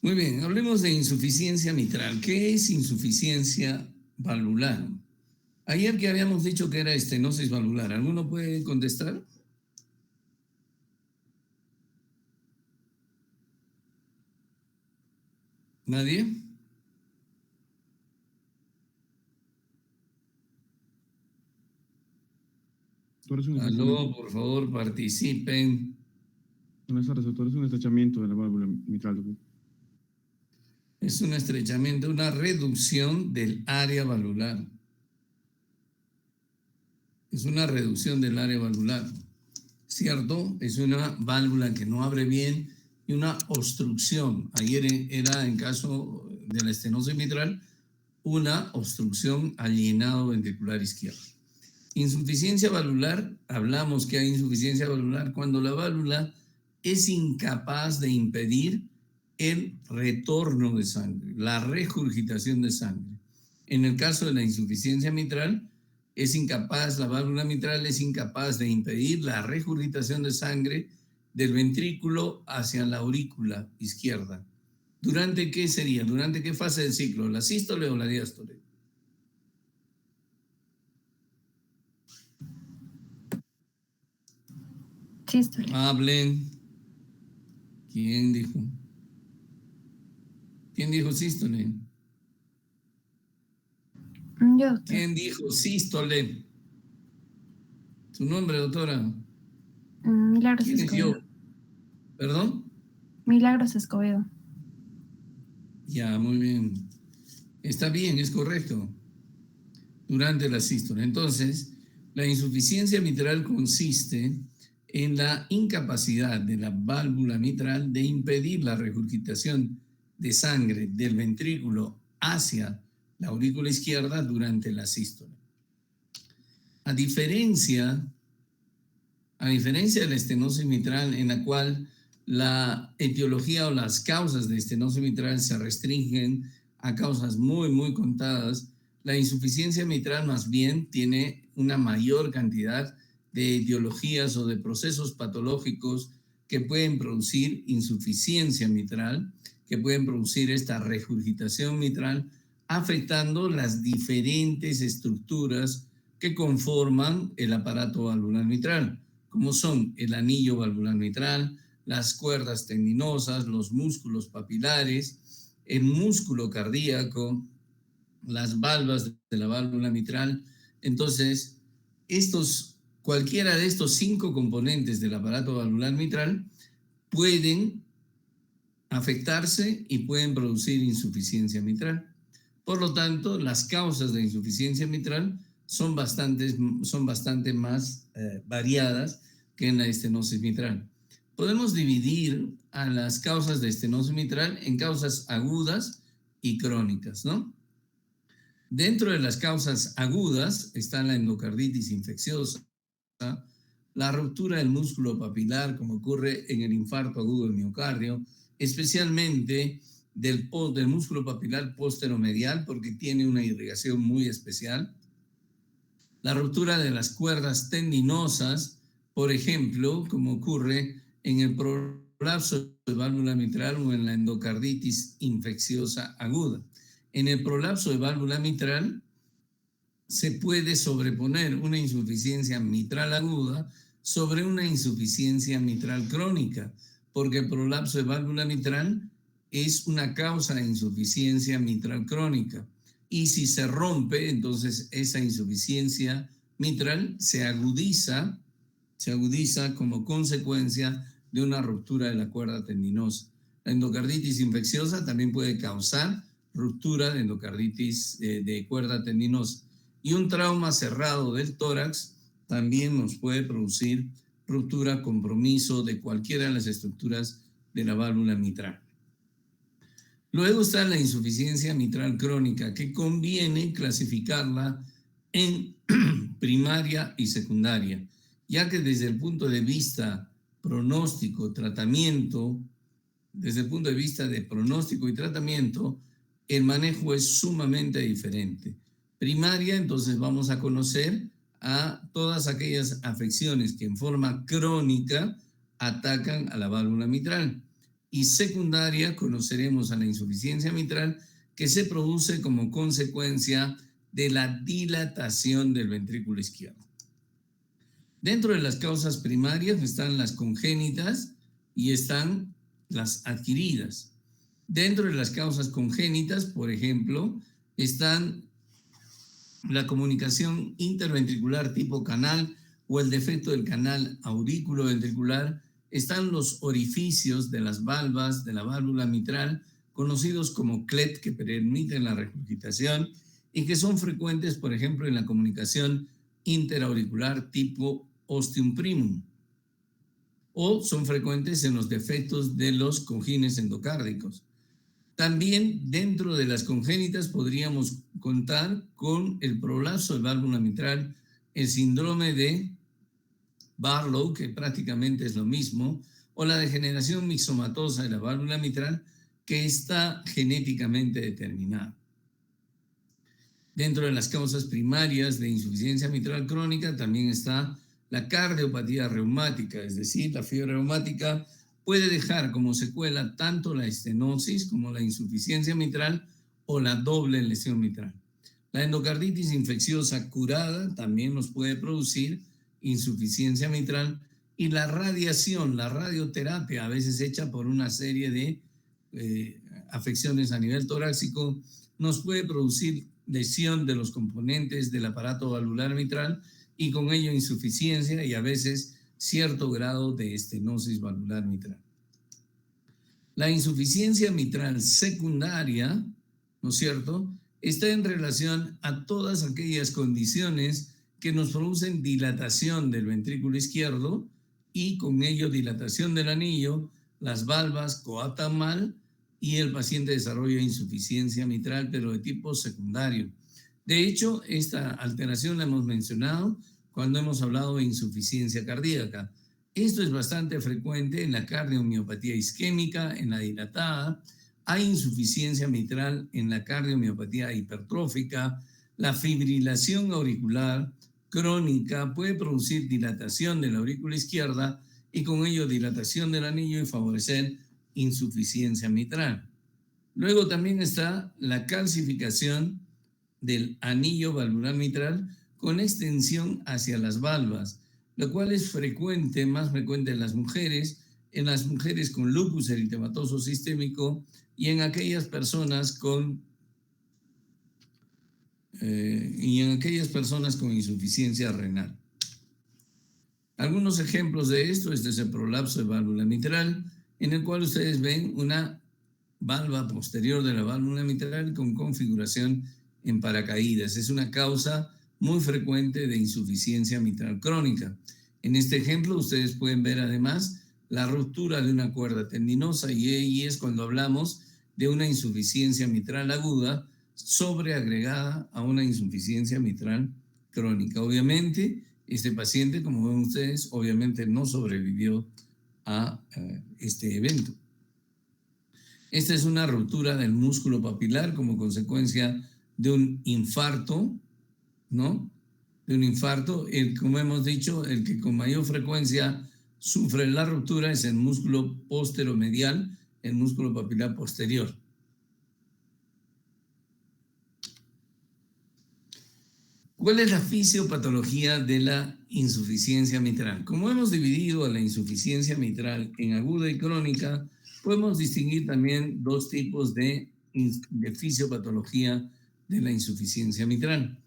Muy bien, hablemos de insuficiencia mitral. ¿Qué es insuficiencia valvular? Ayer que habíamos dicho que era estenosis valvular, ¿alguno puede contestar? ¿Nadie? Aló, por favor, participen. Buenas tardes, doctor. Es un estrechamiento de la válvula mitral, doctor. Es un estrechamiento, una reducción del área valvular. Es una reducción del área valvular, ¿cierto? Es una válvula que no abre bien y una obstrucción. Ayer era, en caso de la estenosis mitral, una obstrucción al llenado ventricular izquierdo. Insuficiencia valvular, hablamos que hay insuficiencia valvular cuando la válvula es incapaz de impedir el retorno de sangre, la regurgitación de sangre. En el caso de la insuficiencia mitral, la válvula mitral es incapaz de impedir la regurgitación de sangre del ventrículo hacia la aurícula izquierda. ¿Durante qué sería? ¿Durante qué fase del ciclo? ¿La sístole o la diástole? Sístole. Hablen. ¿Quién dijo? ¿Quién dijo sístole? Yo, doctor. ¿Quién dijo sístole? ¿Su nombre, doctora? Milagros ¿Quién es Escobedo. yo? ¿Perdón? Milagros Escobedo. Ya, muy bien. Está bien, es correcto. Durante la sístole. Entonces, la insuficiencia mitral consiste en la incapacidad de la válvula mitral de impedir la regurgitación de sangre del ventrículo hacia la aurícula izquierda durante la sístole. A diferencia de la estenosis mitral, en la cual la etiología o las causas de estenosis mitral se restringen a causas muy, muy contadas, la insuficiencia mitral más bien tiene una mayor cantidad de etiologías o de procesos patológicos que pueden producir insuficiencia mitral, que pueden producir esta regurgitación mitral, afectando las diferentes estructuras que conforman el aparato valvular mitral, como son el anillo valvular mitral, las cuerdas tendinosas, los músculos papilares, el músculo cardíaco, las valvas de la válvula mitral. Entonces, cualquiera de estos 5 componentes del aparato valvular mitral pueden afectarse y pueden producir insuficiencia mitral. Por lo tanto, las causas de insuficiencia mitral son bastante más variadas que en la estenosis mitral. Podemos dividir a las causas de estenosis mitral en causas agudas y crónicas, ¿no? Dentro de las causas agudas está la endocarditis infecciosa, la ruptura del músculo papilar, como ocurre en el infarto agudo del miocardio, especialmente del músculo papilar posteromedial, porque tiene una irrigación muy especial. La ruptura de las cuerdas tendinosas, por ejemplo, como ocurre en el prolapso de válvula mitral o en la endocarditis infecciosa aguda. En el prolapso de válvula mitral se puede sobreponer una insuficiencia mitral aguda sobre una insuficiencia mitral crónica, porque el prolapso de válvula mitral es una causa de insuficiencia mitral crónica. Y si se rompe, entonces esa insuficiencia mitral se agudiza como consecuencia de una ruptura de la cuerda tendinosa. La endocarditis infecciosa también puede causar ruptura de endocarditis de cuerda tendinosa. Y un trauma cerrado del tórax también nos puede producir ruptura, compromiso de cualquiera de las estructuras de la válvula mitral. Luego está la insuficiencia mitral crónica, que conviene clasificarla en primaria y secundaria, ya que desde el punto de vista pronóstico, tratamiento, desde el punto de vista de pronóstico y tratamiento, el manejo es sumamente diferente. Primaria, entonces vamos a conocer a todas aquellas afecciones que en forma crónica atacan a la válvula mitral. y secundaria conoceremos a la insuficiencia mitral que se produce como consecuencia de la dilatación del ventrículo izquierdo. Dentro de las causas primarias están las congénitas y están las adquiridas. Dentro de las causas congénitas, por ejemplo, están la comunicación interventricular tipo canal o el defecto del canal aurículo-ventricular, están los orificios de las valvas de la válvula mitral, conocidos como clet, que permiten la regurgitación y que son frecuentes, por ejemplo, en la comunicación interauricular tipo ostium primum, o son frecuentes en los defectos de los cojines endocárdicos. También dentro de las congénitas podríamos contar con el prolapso de válvula mitral, el síndrome de Barlow, que prácticamente es lo mismo, o la degeneración mixomatosa de la válvula mitral, que está genéticamente determinada. Dentro de las causas primarias de insuficiencia mitral crónica también está la cardiopatía reumática, es decir, la fiebre reumática puede dejar como secuela tanto la estenosis como la insuficiencia mitral o la doble lesión mitral. La endocarditis infecciosa curada también nos puede producir insuficiencia mitral, y la radiación, la radioterapia, a veces hecha por una serie de afecciones a nivel torácico, nos puede producir lesión de los componentes del aparato valvular mitral y con ello insuficiencia y a veces cierto grado de estenosis valvular mitral. La insuficiencia mitral secundaria, ¿no es cierto?, está en relación a todas aquellas condiciones que nos producen dilatación del ventrículo izquierdo y con ello dilatación del anillo, las valvas coaptan mal y el paciente desarrolla insuficiencia mitral, pero de tipo secundario. De hecho, esta alteración la hemos mencionado cuando hemos hablado de insuficiencia cardíaca. Esto es bastante frecuente en la cardiomiopatía isquémica, en la dilatada. Hay insuficiencia mitral en la cardiomiopatía hipertrófica. La fibrilación auricular crónica puede producir dilatación de la aurícula izquierda y con ello dilatación del anillo y favorecer insuficiencia mitral. Luego también está la calcificación del anillo valvular mitral con extensión hacia las valvas, lo cual es frecuente, más frecuente en las mujeres con lupus eritematoso sistémico y en aquellas personas con insuficiencia renal. Algunos ejemplos de esto es el prolapso de válvula mitral, en el cual ustedes ven una valva posterior de la válvula mitral con configuración en paracaídas. Es una causa muy frecuente de insuficiencia mitral crónica. En este ejemplo ustedes pueden ver además la ruptura de una cuerda tendinosa y es cuando hablamos de una insuficiencia mitral aguda sobreagregada a una insuficiencia mitral crónica. Obviamente, este paciente, como ven ustedes, obviamente no sobrevivió a este evento. Esta es una ruptura del músculo papilar como consecuencia de un infarto, ¿no? De un infarto. Como hemos dicho, el que con mayor frecuencia sufre la ruptura es el músculo posteromedial, el músculo papilar posterior. ¿Cuál es la fisiopatología de la insuficiencia mitral? Como hemos dividido a la insuficiencia mitral en aguda y crónica, podemos distinguir también dos tipos de fisiopatología de la insuficiencia mitral.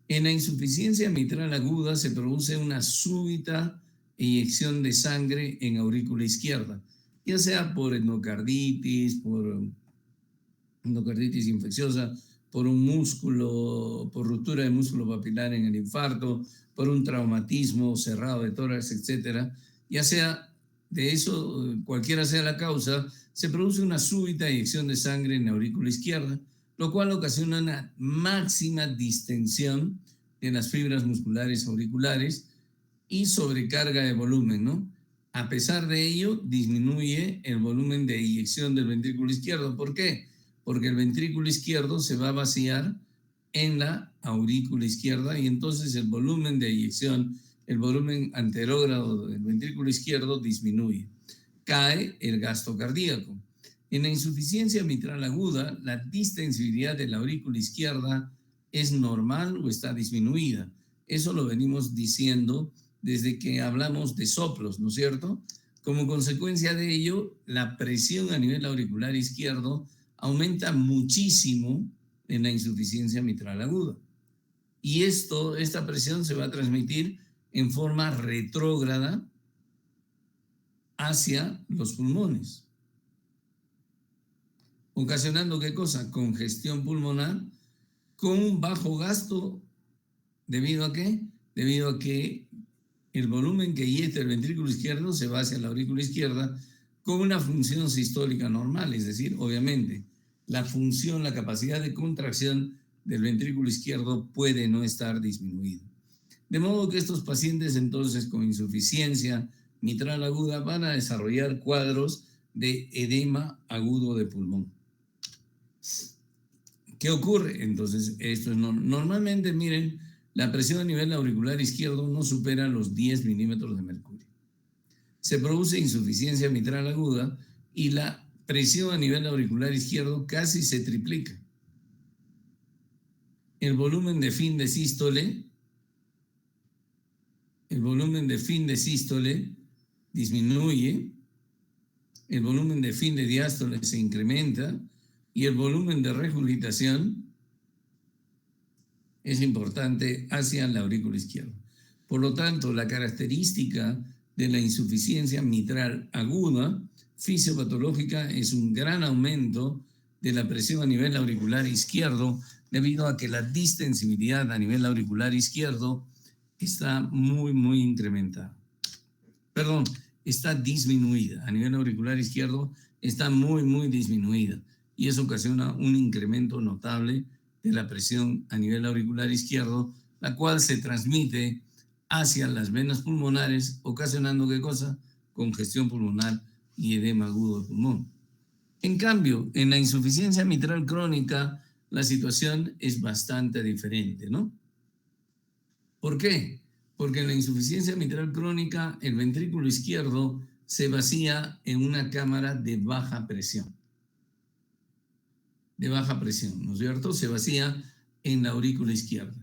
En la insuficiencia mitral aguda se produce una súbita eyección de sangre en aurícula izquierda, ya sea por endocarditis infecciosa, por un músculo, por ruptura de músculo papilar en el infarto, por un traumatismo cerrado de tórax, etc. Ya sea de eso, cualquiera sea la causa, se produce una súbita eyección de sangre en la aurícula izquierda, lo cual ocasiona una máxima distensión de las fibras musculares auriculares y sobrecarga de volumen, ¿no? A pesar de ello, disminuye el volumen de eyección del ventrículo izquierdo. ¿Por qué? Porque el ventrículo izquierdo se va a vaciar en la aurícula izquierda y entonces el volumen de eyección, el volumen anterógrado del ventrículo izquierdo disminuye. cae el gasto cardíaco. En la insuficiencia mitral aguda, la distensibilidad de la aurícula izquierda es normal o está disminuida. Eso lo venimos diciendo desde que hablamos de soplos, ¿no es cierto? Como consecuencia de ello, la presión a nivel auricular izquierdo aumenta muchísimo en la insuficiencia mitral aguda. Y esta presión se va a transmitir en forma retrógrada hacia los pulmones, ocasionando ¿qué cosa? Congestión pulmonar con un bajo gasto. ¿Debido a qué? Debido a que el volumen que eyecta el ventrículo izquierdo se va hacia la aurícula izquierda con una función sistólica normal, es decir, obviamente, la capacidad de contracción del ventrículo izquierdo puede no estar disminuida. De modo que estos pacientes entonces con insuficiencia mitral aguda van a desarrollar cuadros de edema agudo de pulmón. ¿Qué ocurre? Entonces, esto es normalmente, miren, la presión a nivel auricular izquierdo no supera los 10 milímetros de mercurio. Se produce insuficiencia mitral aguda y la presión a nivel auricular izquierdo casi se triplica. El volumen de fin de sístole disminuye, el volumen de fin de diástole se incrementa y el volumen de regurgitación es importante hacia la aurícula izquierda. Por lo tanto, la característica de la insuficiencia mitral aguda fisiopatológica es un gran aumento de la presión a nivel auricular izquierdo debido a que la distensibilidad a nivel auricular izquierdo está muy incrementada. Perdón, está disminuida. A nivel auricular izquierdo está muy disminuida y eso ocasiona un incremento notable de la presión a nivel auricular izquierdo, la cual se transmite hacia las venas pulmonares, ocasionando ¿qué cosa? Congestión pulmonar y edema agudo de pulmón. En cambio, en la insuficiencia mitral crónica, la situación es bastante diferente, ¿no? ¿Por qué? Porque en la insuficiencia mitral crónica, el ventrículo izquierdo se vacía en una cámara de baja presión. ¿No es cierto? Se vacía en la aurícula izquierda.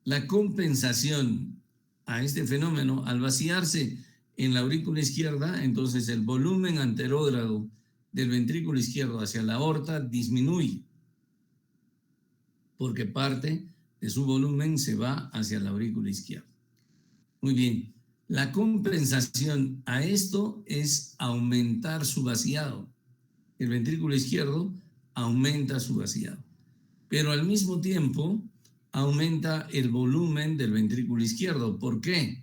La compensación a este fenómeno, al vaciarse en la aurícula izquierda, entonces el volumen anterógrado del ventrículo izquierdo hacia la aorta disminuye, porque parte de su volumen se va hacia la aurícula izquierda. Muy bien, la compensación a esto es aumentar su vaciado. El ventrículo izquierdo aumenta su vaciado, pero al mismo tiempo aumenta el volumen del ventrículo izquierdo. ¿Por qué?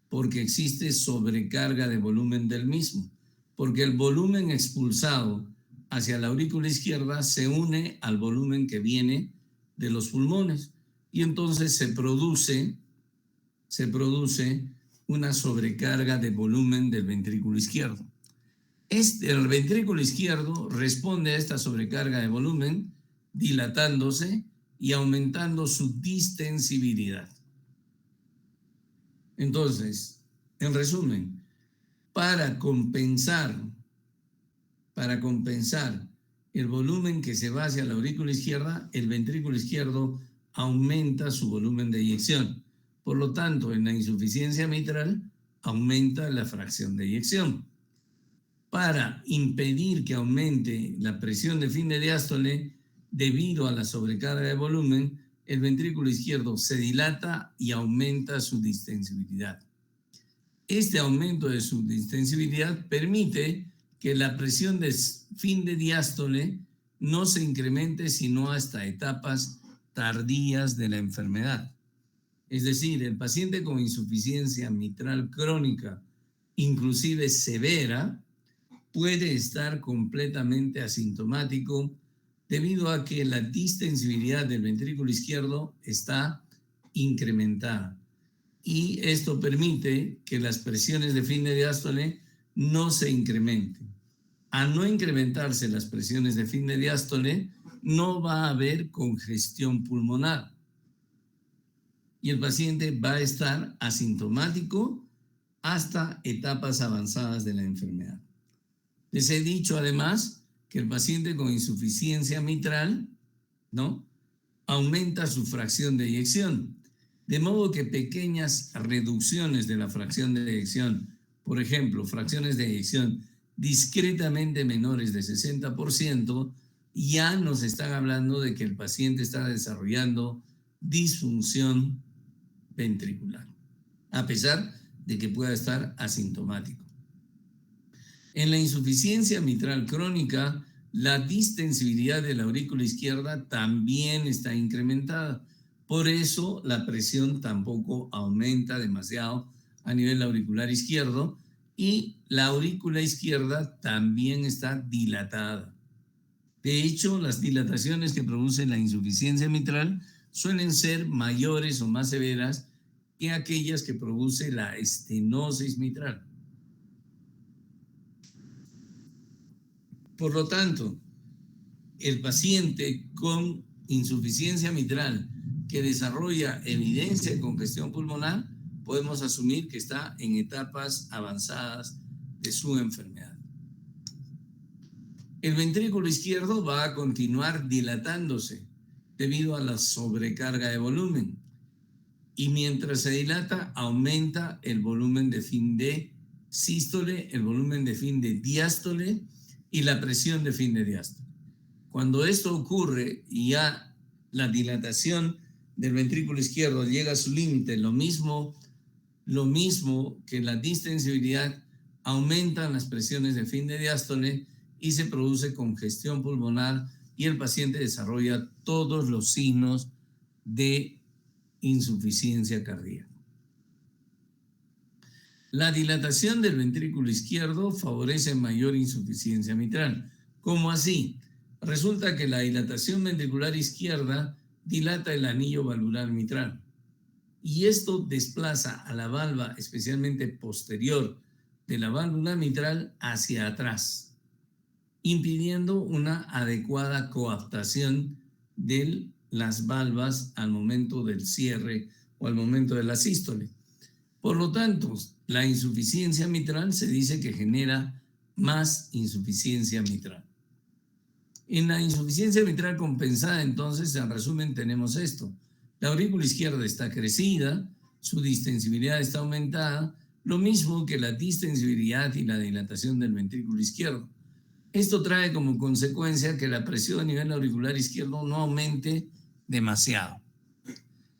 Porque existe sobrecarga de volumen del mismo, porque el volumen expulsado hacia la aurícula izquierda se une al volumen que viene de los pulmones y entonces se produce una sobrecarga de volumen del ventrículo izquierdo. El ventrículo izquierdo responde a esta sobrecarga de volumen dilatándose y aumentando su distensibilidad. Entonces, en resumen, para compensar el volumen que se va hacia la aurícula izquierda, el ventrículo izquierdo aumenta su volumen de eyección. Por lo tanto, en la insuficiencia mitral aumenta la fracción de eyección. Para impedir que aumente la presión de fin de diástole debido a la sobrecarga de volumen, el ventrículo izquierdo se dilata y aumenta su distensibilidad. Este aumento de su distensibilidad permite que la presión de fin de diástole no se incremente sino hasta etapas tardías de la enfermedad. Es decir, el paciente con insuficiencia mitral crónica, inclusive severa, puede estar completamente asintomático debido a que la distensibilidad del ventrículo izquierdo está incrementada. Y esto permite que las presiones de fin de diástole no se incrementen. Al no incrementarse las presiones de fin de diástole, no va a haber congestión pulmonar. Y el paciente va a estar asintomático hasta etapas avanzadas de la enfermedad. Les he dicho además que el paciente con insuficiencia mitral, ¿no?, aumenta su fracción de eyección. De modo que pequeñas reducciones de la fracción de eyección, por ejemplo, fracciones de eyección discretamente menores de 60%, ya nos están hablando de que el paciente está desarrollando disfunción ventricular, a pesar de que pueda estar asintomático. En la insuficiencia mitral crónica, la distensibilidad de la aurícula izquierda también está incrementada. Por eso la presión tampoco aumenta demasiado a nivel auricular izquierdo y la aurícula izquierda también está dilatada. De hecho, las dilataciones que producen la insuficiencia mitral suelen ser mayores o más severas que aquellas que produce la estenosis mitral. Por lo tanto, el paciente con insuficiencia mitral que desarrolla evidencia de congestión pulmonar, podemos asumir que está en etapas avanzadas de su enfermedad. El ventrículo izquierdo va a continuar dilatándose debido a la sobrecarga de volumen. Y mientras se dilata, aumenta el volumen de fin de sístole, el volumen de fin de diástole y la presión de fin de diástole. Cuando esto ocurre y ya la dilatación del ventrículo izquierdo llega a su límite, lo mismo que la distensibilidad, aumentan las presiones de fin de diástole y se produce congestión pulmonar y el paciente desarrolla todos los signos de insuficiencia cardíaca. La dilatación del ventrículo izquierdo favorece mayor insuficiencia mitral. ¿Cómo así? Resulta que la dilatación ventricular izquierda dilata el anillo valvular mitral y esto desplaza a la valva, especialmente posterior de la válvula mitral, hacia atrás, impidiendo una adecuada coaptación de las valvas al momento del cierre o al momento de la sístole. Por lo tanto, la insuficiencia mitral se dice que genera más insuficiencia mitral. En la insuficiencia mitral compensada, entonces, en resumen, tenemos esto. La aurícula izquierda está crecida, su distensibilidad está aumentada, lo mismo que la distensibilidad y la dilatación del ventrículo izquierdo. Esto trae como consecuencia que la presión a nivel auricular izquierdo no aumente demasiado.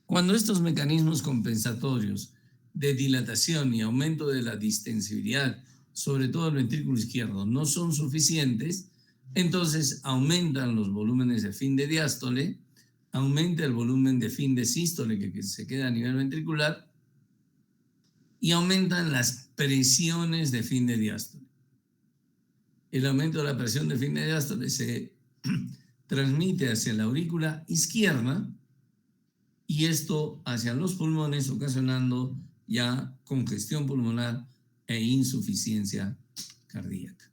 Cuando estos mecanismos compensatorios de dilatación y aumento de la distensibilidad, sobre todo el ventrículo izquierdo, no son suficientes, entonces aumentan los volúmenes de fin de diástole, aumenta el volumen de fin de sístole que se queda a nivel ventricular y aumentan las presiones de fin de diástole. El aumento de la presión de fin de diástole se transmite hacia la aurícula izquierda y esto hacia los pulmones, ocasionando ya congestión pulmonar e insuficiencia cardíaca.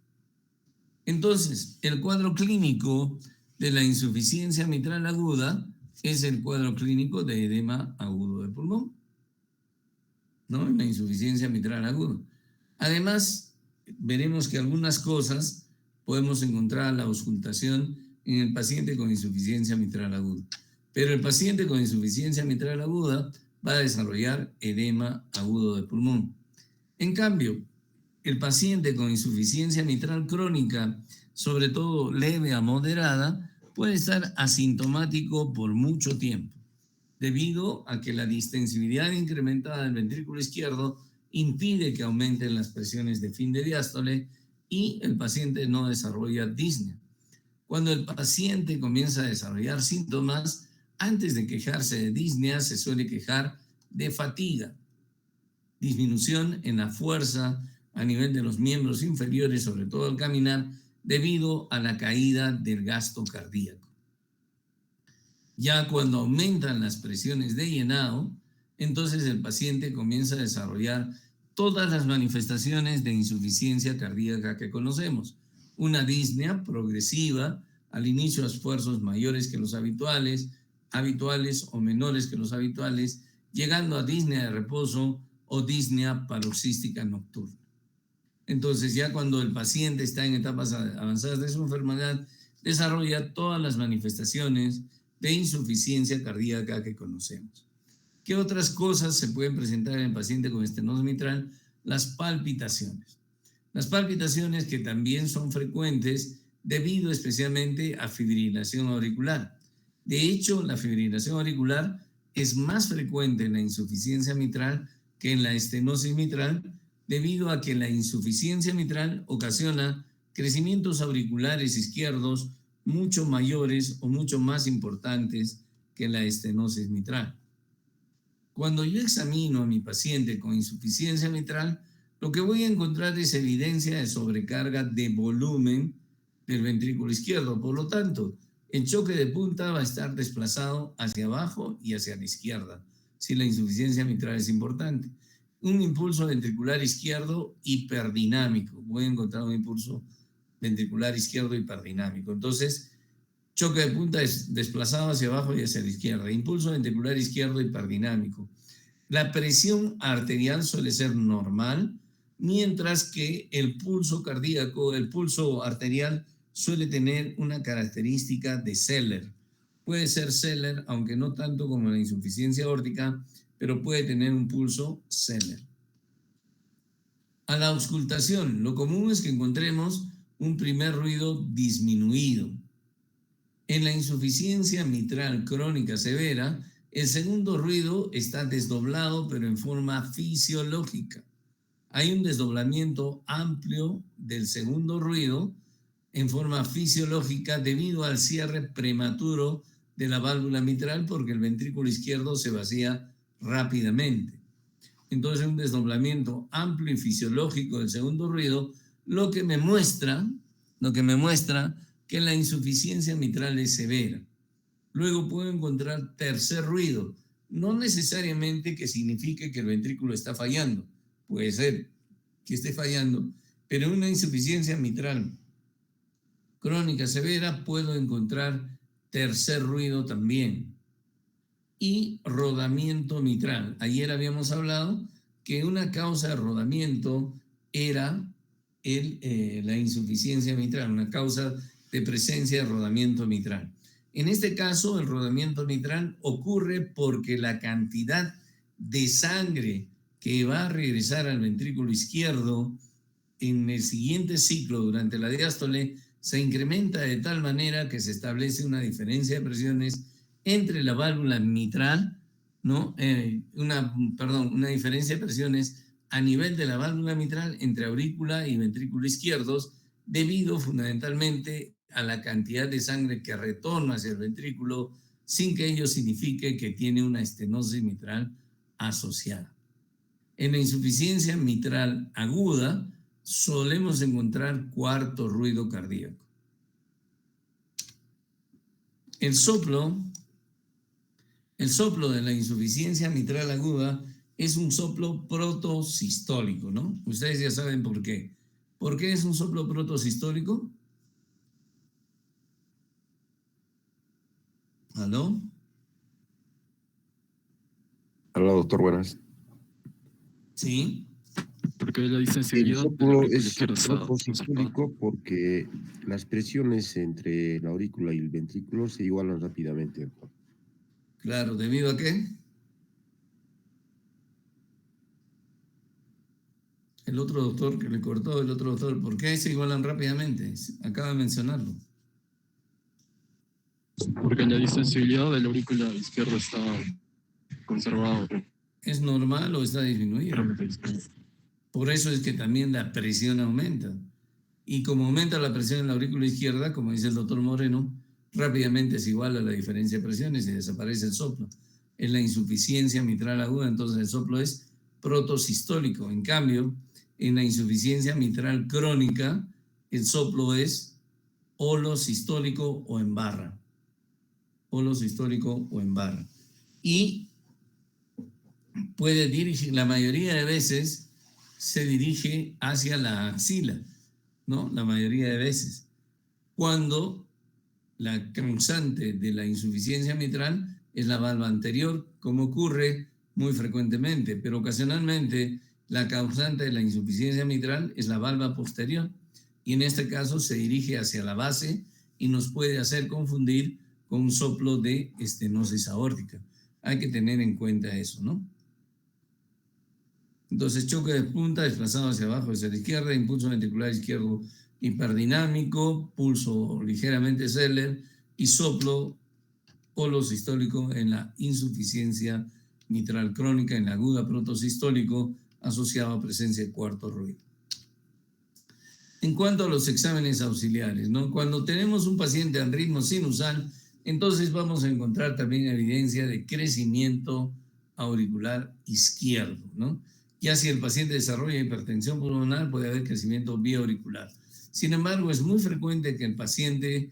Entonces, el cuadro clínico de la insuficiencia mitral aguda es el cuadro clínico de edema agudo de pulmón, ¿no? En la insuficiencia mitral aguda. Además, veremos que algunas cosas podemos encontrar la auscultación en el paciente con insuficiencia mitral aguda. Pero el paciente con insuficiencia mitral aguda va a desarrollar edema agudo de pulmón. En cambio, el paciente con insuficiencia mitral crónica, sobre todo leve a moderada, puede estar asintomático por mucho tiempo, debido a que la distensibilidad incrementada del ventrículo izquierdo impide que aumenten las presiones de fin de diástole y el paciente no desarrolla disnea. Cuando el paciente comienza a desarrollar síntomas, antes de quejarse de disnea, se suele quejar de fatiga, disminución en la fuerza a nivel de los miembros inferiores, sobre todo al caminar, debido a la caída del gasto cardíaco. Ya cuando aumentan las presiones de llenado, entonces el paciente comienza a desarrollar todas las manifestaciones de insuficiencia cardíaca que conocemos. Una disnea progresiva, al inicio a esfuerzos mayores que los habituales o menores que los habituales, llegando a disnea de reposo o disnea paroxística nocturna. Entonces, ya cuando el paciente está en etapas avanzadas de su enfermedad, desarrolla todas las manifestaciones de insuficiencia cardíaca que conocemos. ¿Qué otras cosas se pueden presentar en el paciente con estenosis mitral? Las palpitaciones. Las palpitaciones que también son frecuentes debido especialmente a fibrilación auricular. De hecho, la fibrilación auricular es más frecuente en la insuficiencia mitral que en la estenosis mitral, debido a que la insuficiencia mitral ocasiona crecimientos auriculares izquierdos mucho mayores o mucho más importantes que la estenosis mitral. Cuando yo examino a mi paciente con insuficiencia mitral, lo que voy a encontrar es evidencia de sobrecarga de volumen del ventrículo izquierdo. Por lo tanto, el choque de punta va a estar desplazado hacia abajo y hacia la izquierda, si la insuficiencia mitral es importante. Un impulso ventricular izquierdo hiperdinámico. Voy a encontrar un impulso ventricular izquierdo hiperdinámico. Entonces, choque de punta es desplazado hacia abajo y hacia la izquierda. Impulso ventricular izquierdo hiperdinámico. La presión arterial suele ser normal, mientras que el pulso cardíaco, el pulso arterial suele tener una característica de Zeller. Puede ser Zeller, aunque no tanto como la insuficiencia aórtica, pero puede tener un pulso Zeller. A la auscultación, lo común es que encontremos un primer ruido disminuido. En la insuficiencia mitral crónica severa, el segundo ruido está desdoblado, pero en forma fisiológica. Hay un desdoblamiento amplio del segundo ruido en forma fisiológica debido al cierre prematuro de la válvula mitral, porque el ventrículo izquierdo se vacía rápidamente. Entonces, un desdoblamiento amplio y fisiológico del segundo ruido, lo que me muestra que la insuficiencia mitral es severa. Luego puedo encontrar tercer ruido, no necesariamente que signifique que el ventrículo está fallando, puede ser que esté fallando, pero en una insuficiencia mitral crónica severa puedo encontrar tercer ruido también. Y rodamiento mitral. Ayer habíamos hablado que una causa de rodamiento era la insuficiencia mitral, una causa de presencia de rodamiento mitral. En este caso, el rodamiento mitral ocurre porque la cantidad de sangre que va a regresar al ventrículo izquierdo en el siguiente ciclo durante la diástole se incrementa de tal manera que se establece una diferencia de presiones entre la válvula mitral, ¿no? Una diferencia de presiones a nivel de la válvula mitral entre aurícula y ventrículo izquierdos, debido fundamentalmente a la cantidad de sangre que retorna hacia el ventrículo, sin que ello signifique que tiene una estenosis mitral asociada. En la insuficiencia mitral aguda solemos encontrar cuarto ruido cardíaco. El soplo de la insuficiencia mitral aguda es un soplo protosistólico, ¿no? Ustedes ya saben por qué. ¿Por qué es un soplo protosistólico? ¿Aló? Hola, doctor, buenas. Sí. Porque la distancia El soplo es protosistólico protosistólico porque las presiones entre la aurícula y el ventrículo se igualan rápidamente, doctor. Claro, ¿debido a qué? El otro doctor que le cortó, ¿por qué se igualan rápidamente? Acaba de mencionarlo. Porque la distanciabilidad de la aurícula izquierda está conservada. ¿Es normal o está disminuido? Por eso es que también la presión aumenta. Y como aumenta la presión en la aurícula izquierda, como dice el doctor Moreno, rápidamente es igual a la diferencia de presiones y desaparece el soplo. En la insuficiencia mitral aguda, entonces el soplo es protosistólico. En cambio, en la insuficiencia mitral crónica, el soplo es holosistólico o en barra. Holosistólico o en barra. Y puede dirigir, la mayoría de veces se dirige hacia la axila, ¿no? La mayoría de veces. Cuando la causante de la insuficiencia mitral es la valva anterior, como ocurre muy frecuentemente, pero ocasionalmente La causante de la insuficiencia mitral es la valva posterior y en este caso se dirige hacia la base y nos puede hacer confundir con un soplo de estenosis aórtica. Hay que tener en cuenta eso, ¿no? Entonces, choque de punta, desplazado hacia abajo, hacia la izquierda, impulso ventricular izquierdo hiperdinámico, pulso ligeramente Zeller y soplo holosistólico en la insuficiencia mitral crónica, en la aguda protosistólico, asociado a presencia de cuarto ruido. En cuanto a los exámenes auxiliares, ¿no? Cuando tenemos un paciente en ritmo sinusal, entonces vamos a encontrar también evidencia de crecimiento auricular izquierdo, ¿no? Ya si el paciente desarrolla hipertensión pulmonar, puede haber crecimiento biauricular. Sin embargo, es muy frecuente que el paciente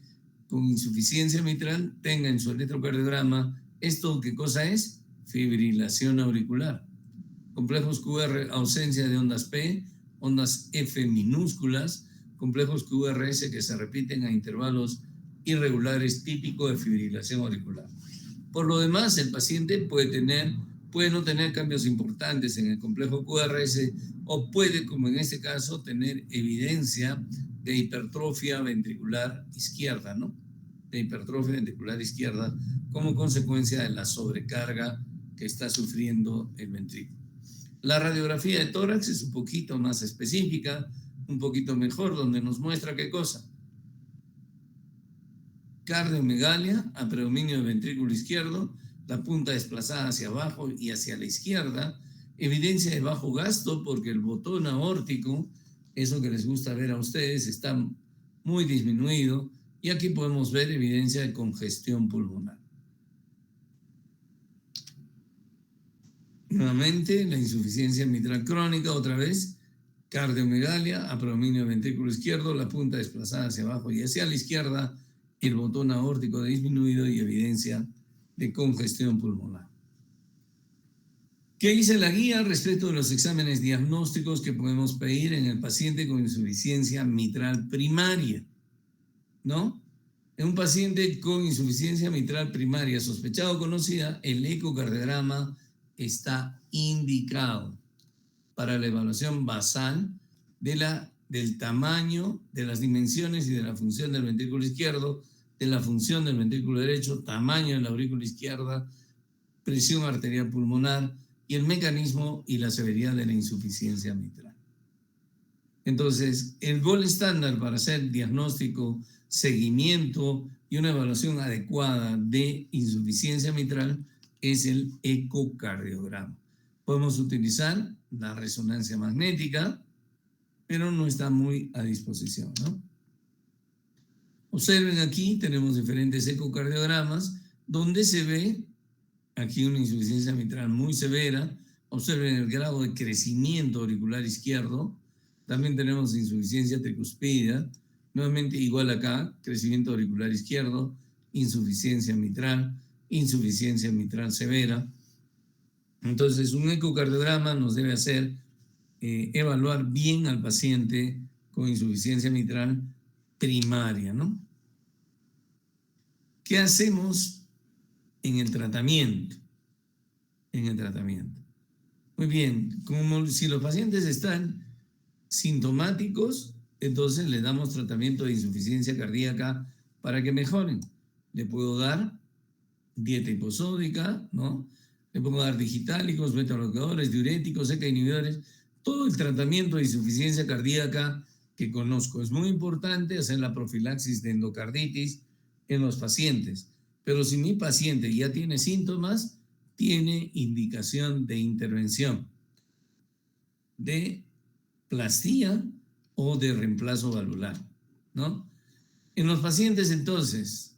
con insuficiencia mitral tenga en su electrocardiograma esto, ¿qué cosa es? Fibrilación auricular. Complejos QR, ausencia de ondas P, ondas F minúsculas, complejos QRS que se repiten a intervalos irregulares, típico de fibrilación auricular. Por lo demás, el paciente puede no tener cambios importantes en el complejo QRS o puede, como en este caso, tener evidencia de hipertrofia ventricular izquierda, ¿no? De hipertrofia ventricular izquierda como consecuencia de la sobrecarga que está sufriendo el ventrículo. La radiografía de tórax es un poquito más específica, un poquito mejor, donde nos muestra qué cosa. Cardiomegalia a predominio del ventrículo izquierdo, la punta desplazada hacia abajo y hacia la izquierda, evidencia de bajo gasto porque el botón aórtico, eso que les gusta ver a ustedes, está muy disminuido y aquí podemos ver evidencia de congestión pulmonar. Nuevamente, la insuficiencia mitral crónica, otra vez, cardiomegalia a predominio del ventrículo izquierdo, la punta desplazada hacia abajo y hacia la izquierda, el botón aórtico disminuido y evidencia de congestión pulmonar. ¿Qué dice la guía respecto de los exámenes diagnósticos que podemos pedir en el paciente con insuficiencia mitral primaria? ¿No? En un paciente con insuficiencia mitral primaria sospechada o conocida, el ecocardiograma está indicado para la evaluación basal del tamaño, de las dimensiones y de la función del ventrículo izquierdo, de la función del ventrículo derecho, tamaño de la aurícula izquierda, presión arterial pulmonar y el mecanismo y la severidad de la insuficiencia mitral. Entonces, el gold estándar para hacer diagnóstico, seguimiento y una evaluación adecuada de insuficiencia mitral es el ecocardiograma. Podemos utilizar la resonancia magnética, pero no está muy a disposición, ¿no? Observen aquí, tenemos diferentes ecocardiogramas donde se ve aquí una insuficiencia mitral muy severa. Observen el grado de crecimiento auricular izquierdo. También tenemos insuficiencia tricuspidea. Nuevamente igual acá, crecimiento auricular izquierdo, insuficiencia mitral severa. Entonces, un ecocardiograma nos debe hacer evaluar bien al paciente con insuficiencia mitral primaria, ¿no? ¿Qué hacemos en el tratamiento? Muy bien, como si los pacientes están sintomáticos, entonces le damos tratamiento de insuficiencia cardíaca para que mejoren. Le puedo dar dieta hiposódica, ¿no? Le puedo dar digitálicos, beta-bloqueadores, diuréticos, ECA inhibidores, todo el tratamiento de insuficiencia cardíaca que conozco. Es muy importante hacer la profilaxis de endocarditis en los pacientes, pero si mi paciente ya tiene síntomas, tiene indicación de intervención, de plastía o de reemplazo valvular, ¿no? En los pacientes entonces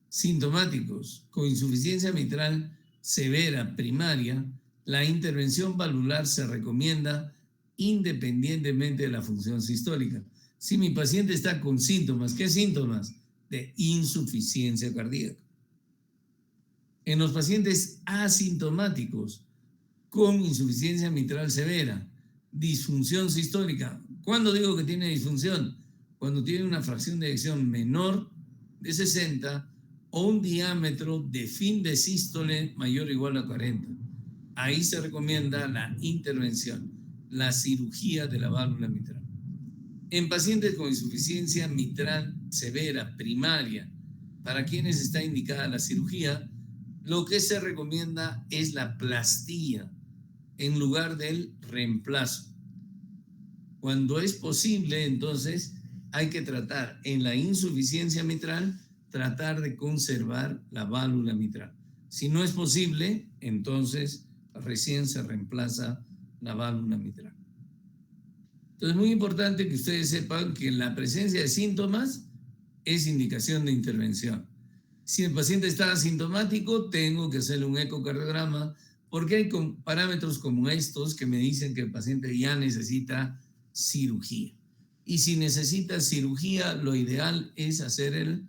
sintomáticos con insuficiencia mitral severa primaria, la intervención valvular se recomienda independientemente de la función sistólica. Si mi paciente está con síntomas, ¿qué síntomas? De insuficiencia cardíaca. En los pacientes asintomáticos con insuficiencia mitral severa, disfunción sistólica. ¿Cuándo digo que tiene disfunción? Cuando tiene una fracción de eyección menor de 60 o un diámetro de fin de sístole mayor o igual a 40. Ahí se recomienda la intervención. la cirugía de la válvula mitral. En pacientes con insuficiencia mitral severa, primaria, para quienes está indicada la cirugía, lo que se recomienda es la plastía en lugar del reemplazo. Cuando es posible, entonces, hay que tratar en la insuficiencia mitral, tratar de conservar la válvula mitral. Si no es posible, entonces recién se reemplaza la válvula mitral. Entonces, es muy importante que ustedes sepan que la presencia de síntomas es indicación de intervención. Si el paciente está asintomático, tengo que hacerle un ecocardiograma, porque hay parámetros como estos que me dicen que el paciente ya necesita cirugía. Y si necesita cirugía, lo ideal es hacer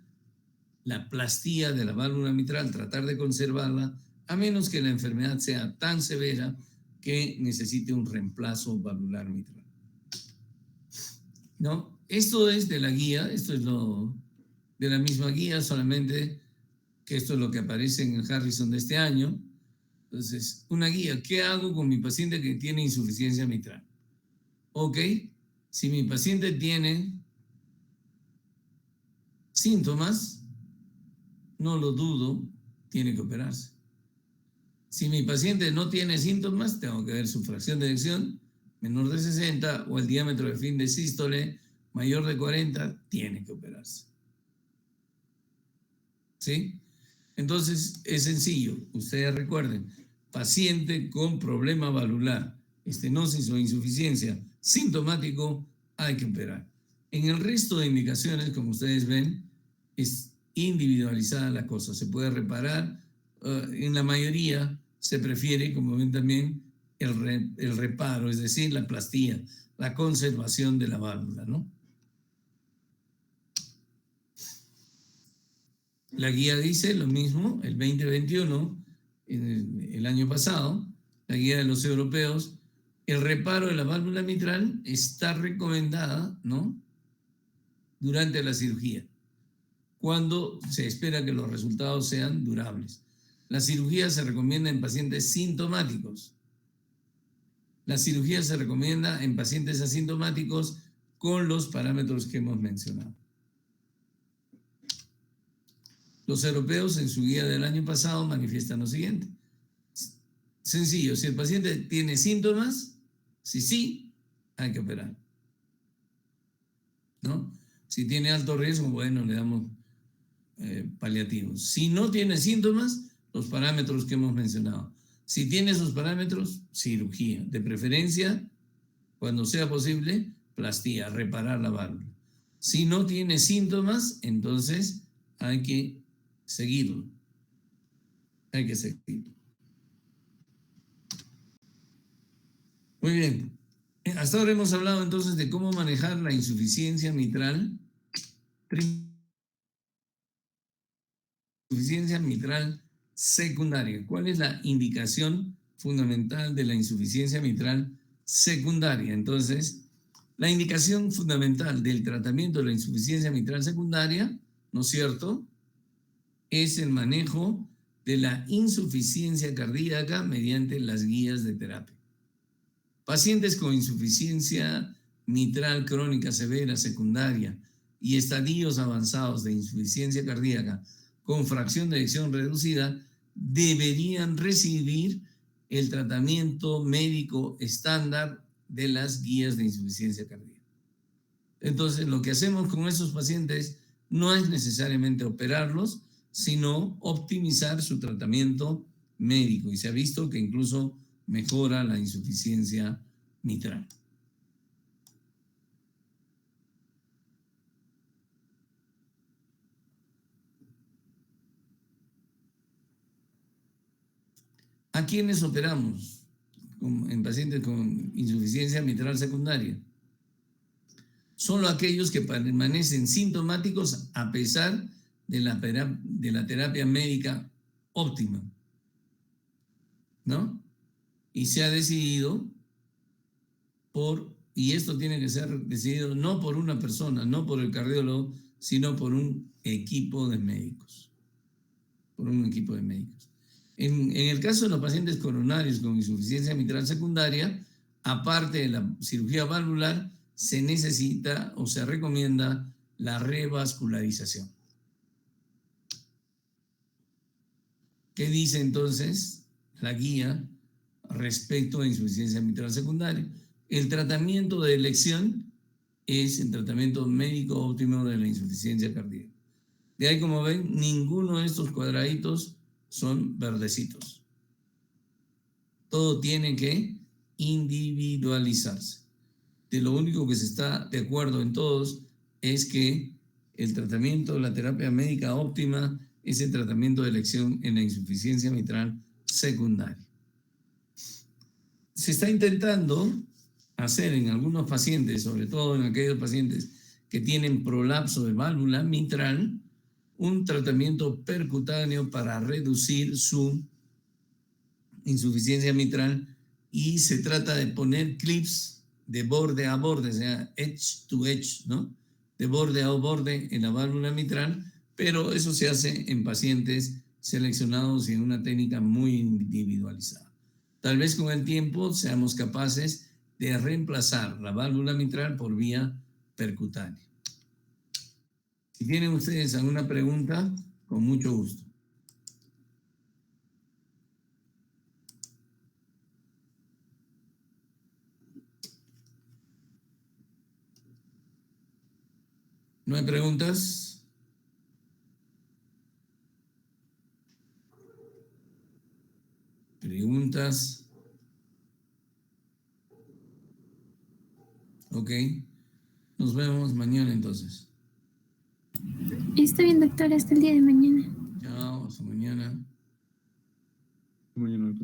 la plastía de la válvula mitral, tratar de conservarla, a menos que la enfermedad sea tan severa que necesite un reemplazo valvular mitral. ¿No? Esto es de la guía, esto es de la misma guía, solamente que esto es lo que aparece en el Harrison de este año. Entonces, una guía, ¿qué hago con mi paciente que tiene insuficiencia mitral? Ok, si mi paciente tiene síntomas, no lo dudo, tiene que operarse. Si mi paciente no tiene síntomas, tengo que ver su fracción de eyección menor de 60 o el diámetro de fin de sístole mayor de 40, tiene que operarse. ¿Sí? Entonces, es sencillo. Ustedes recuerden, paciente con problema valvular, estenosis o insuficiencia sintomático, hay que operar. En el resto de indicaciones, como ustedes ven, es individualizada la cosa. Se puede reparar. En la mayoría se prefiere, como ven también, el reparo, es decir, la plastía, la conservación de la válvula, ¿no? La guía dice lo mismo, el 2021, el año pasado, la guía de los europeos, el reparo de la válvula mitral está recomendada, ¿no?, durante la cirugía, cuando se espera que los resultados sean durables. La cirugía se recomienda en pacientes sintomáticos. La cirugía se recomienda en pacientes asintomáticos con los parámetros que hemos mencionado. Los europeos en su guía del año pasado manifiestan lo siguiente. Sencillo, si el paciente tiene síntomas, sí, hay que operar, ¿no? Si tiene alto riesgo, bueno, le damos paliativos. Si no tiene síntomas, los parámetros que hemos mencionado. Si tiene esos parámetros, cirugía. De preferencia, cuando sea posible, plastía, reparar la válvula. Si no tiene síntomas, entonces hay que seguirlo. Hay que seguirlo. Muy bien. Hasta ahora hemos hablado entonces de cómo manejar la insuficiencia mitral. Insuficiencia mitral secundaria. ¿Cuál es la indicación fundamental de la insuficiencia mitral secundaria? Entonces, la indicación fundamental del tratamiento de la insuficiencia mitral secundaria, ¿no es cierto?, es el manejo de la insuficiencia cardíaca mediante las guías de terapia. Pacientes con insuficiencia mitral crónica severa secundaria y estadios avanzados de insuficiencia cardíaca con fracción de eyección reducida deberían recibir el tratamiento médico estándar de las guías de insuficiencia cardíaca. Entonces, lo que hacemos con esos pacientes no es necesariamente operarlos, sino optimizar su tratamiento médico. Y se ha visto que incluso mejora la insuficiencia mitral. ¿A quiénes operamos en pacientes con insuficiencia mitral secundaria? Solo aquellos que permanecen sintomáticos a pesar de la terapia médica óptima, ¿no? Y se ha decidido y esto tiene que ser decidido no por una persona, no por el cardiólogo, sino por un equipo de médicos. Por un equipo de médicos. En el caso de los pacientes coronarios con insuficiencia mitral secundaria, aparte de la cirugía valvular, se necesita o se recomienda la revascularización. ¿Qué dice entonces la guía respecto a insuficiencia mitral secundaria? El tratamiento de elección es el tratamiento médico óptimo de la insuficiencia cardíaca. De ahí, como ven, ninguno de estos cuadraditos son verdecitos. Todo tiene que individualizarse. De lo único que se está de acuerdo en todos es que el tratamiento, la terapia médica óptima es el tratamiento de elección en la insuficiencia mitral secundaria. Se está intentando hacer en algunos pacientes, sobre todo en aquellos pacientes que tienen prolapso de válvula mitral, un tratamiento percutáneo para reducir su insuficiencia mitral, y se trata de poner clips de borde a borde, o sea, edge to edge, ¿no? De borde a borde en la válvula mitral, pero eso se hace en pacientes seleccionados y en una técnica muy individualizada. Tal vez con el tiempo seamos capaces de reemplazar la válvula mitral por vía percutánea. Si tienen ustedes alguna pregunta, con mucho gusto. ¿No hay preguntas? ¿Preguntas? Ok. Nos vemos mañana entonces. Está bien, doctor, hasta el día de mañana. Chao, hasta mañana. Mañana.